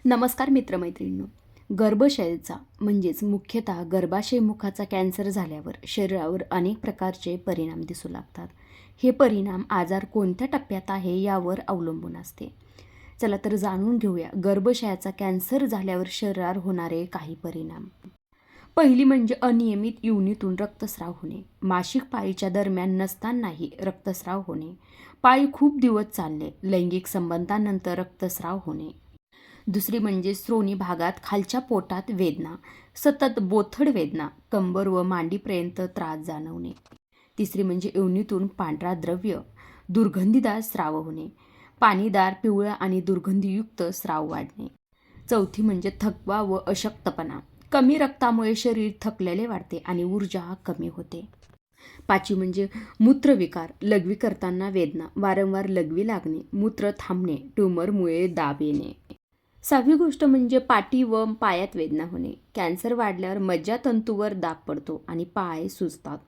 नमस्कार मित्रमैत्रिणींनो. गर्भाशयाचा म्हणजेच मुख्यतः गर्भाशय मुखाचा कॅन्सर झाल्यावर शरीरावर अनेक प्रकारचे परिणाम दिसू लागतात. हे परिणाम आजार कोणत्या टप्प्यात आहे यावर अवलंबून असते. चला तर जाणून घेऊया गर्भाशयाचा कॅन्सर झाल्यावर शरीरावर होणारे काही परिणाम. पहिली म्हणजे अनियमित योनीतून रक्तस्राव होणे. मासिक पाळीच्या दरम्यान नसतानाही रक्तस्राव होणे. पाळी खूप दिवस चालणे. लैंगिक संबंधानंतर रक्तस्राव होणे. दुसरी म्हणजे श्रोणी भागात खालच्या पोटात वेदना, सतत बोथड वेदना, कंबर व मांडीपर्यंत त्रास जाणवणे. तिसरी म्हणजे योनीतून पांढरा द्रव्य, दुर्गंधीदार स्राव होणे. पाणीदार, पिवळा आणि दुर्गंधीयुक्त स्राव वाढणे. चौथी म्हणजे थकवा व अशक्तपणा. कमी रक्तामुळे शरीर थकलेले वाटते आणि ऊर्जा कमी होते. पाचवी म्हणजे मूत्रविकार, लघवी करताना वेदना, वारंवार लघवी लागणे, मूत्र थांबणे, ट्यूमरमुळे दाब येणे. सहावी गोष्ट म्हणजे पाठी व पायात वेदना होणे. कॅन्सर वाढल्यावर मज्जातंतूवर दाब पडतो आणि पाय सुजतात.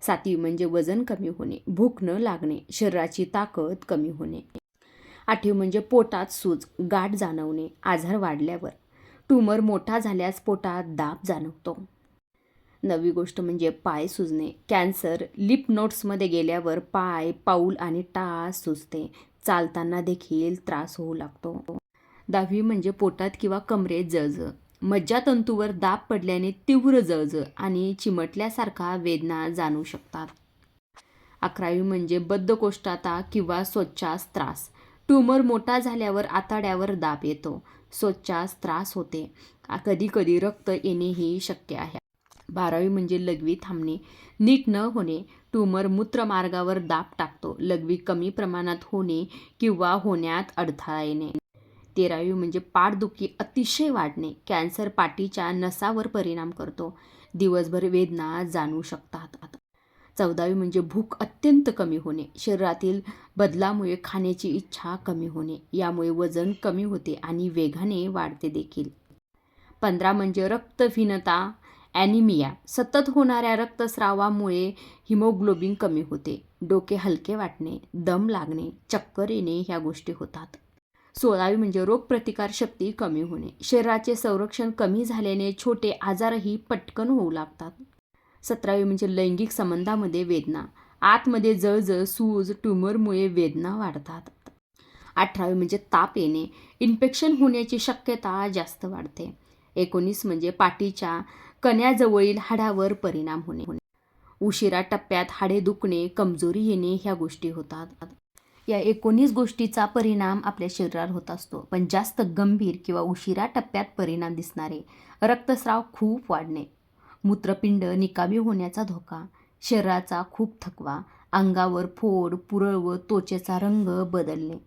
सातवी म्हणजे वजन कमी होणे, भूक न लागणे, शरीराची ताकद कमी होणे. आठवी म्हणजे पोटात सूज, गाठ जाणवणे, आजार वाढल्यावर. ट्यूमर मोठा झाल्यास पोटात दाब जाणवतो. नववी गोष्ट म्हणजे पाय सुजणे. कॅन्सर लिप नोड्समध्ये गेल्यावर पाय, पाऊल आणि टाच सुजते. चालताना देखील त्रास होऊ लागतो. दहावी म्हणजे पोटात किंवा कमरेत जळजळ, मज्जातंतूवर दाब पडल्याने तीव्र जळजळ आणि चिमटल्यासारखा वेदना जाणवू शकतात. अकरावी म्हणजे बद्धकोष्ठता किंवा श्वासास त्रास. ट्यूमर मोठा झाल्यावर आतड्यावर दाब येतो, श्वासास त्रास होते, कधीकधी रक्त येणेही शक्य आहे. 12वी म्हणजे लघवी थांबणे, नीट न होणे. ट्यूमर मूत्रमार्गावर दाब टाकतो, लघवी कमी प्रमाणात होणे किंवा होण्यात अडथळा येणे. 13वी म्हणजे पाठदुखी अतिशय वाढणे. कॅन्सर पाठीच्या नसावर परिणाम करतो, दिवसभर वेदना जाणवू शकतात. 14वी म्हणजे भूक अत्यंत कमी होणे. शरीरातील बदलामुळे खाण्याची इच्छा कमी होणे, यामुळे वजन कमी होते आणि वेगाने वाढते देखील. 15 म्हणजे रक्तहीनता, ॲनिमिया. सतत होणाऱ्या रक्तस्रावामुळे हिमोग्लोबिन कमी होते, डोके हलके वाटणे, दम लागणे, चक्कर येणे ह्या गोष्टी होतात. 16वी म्हणजे रोगप्रतिकारशक्ती कमी होणे. शरीराचे संरक्षण कमी झाल्याने छोटे आजारही पटकन होऊ लागतात. 17वी म्हणजे लैंगिक संबंधामध्ये वेदना, आतमध्ये जळजळ, सूज, ट्यूमरमुळे वेदना वाढतात. 18वी म्हणजे ताप येणे, इन्फेक्शन होण्याची शक्यता जास्त वाढते. 19 म्हणजे पाठीच्या कण्याजवळील हाडावर परिणाम होणे. उशिरा टप्प्यात हाडे दुखणे, कमजोरी येणे ह्या गोष्टी होतात. या 19 गोष्टीचा परिणाम आपल्या शरीरावर होत असतो. पण जास्त गंभीर किंवा उशिरा टप्प्यात परिणाम दिसणारे रक्तस्राव खूप वाढणे, मूत्रपिंड निकामी होण्याचा धोका, शरीराचा खूप थकवा, अंगावर फोड, पुरळ व त्वचेचा रंग बदलणे.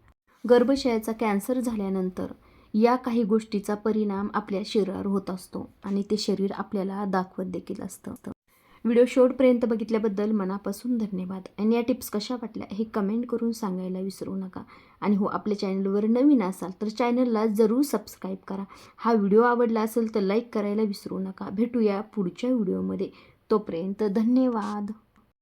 गर्भाशयाचा कॅन्सर झाल्यानंतर या काही गोष्टीचा परिणाम आपल्या शरीरावर होत असतो आणि ते शरीर आपल्याला दाखवत देखील असतं. व्हिडिओ शेवटपर्यंत बघितल्याबद्दल मनापासून धन्यवाद. आणि या टिप्स कशा वाटल्या हे कमेंट करून सांगायला विसरू नका. आणि हो, आपल्या चॅनलवर नवीन असाल तर चॅनलला जरूर सबस्क्राईब करा. हा व्हिडिओ आवडला असेल तर लाईक करायला विसरू नका. भेटूया पुढच्या व्हिडिओमध्ये. तोपर्यंत धन्यवाद.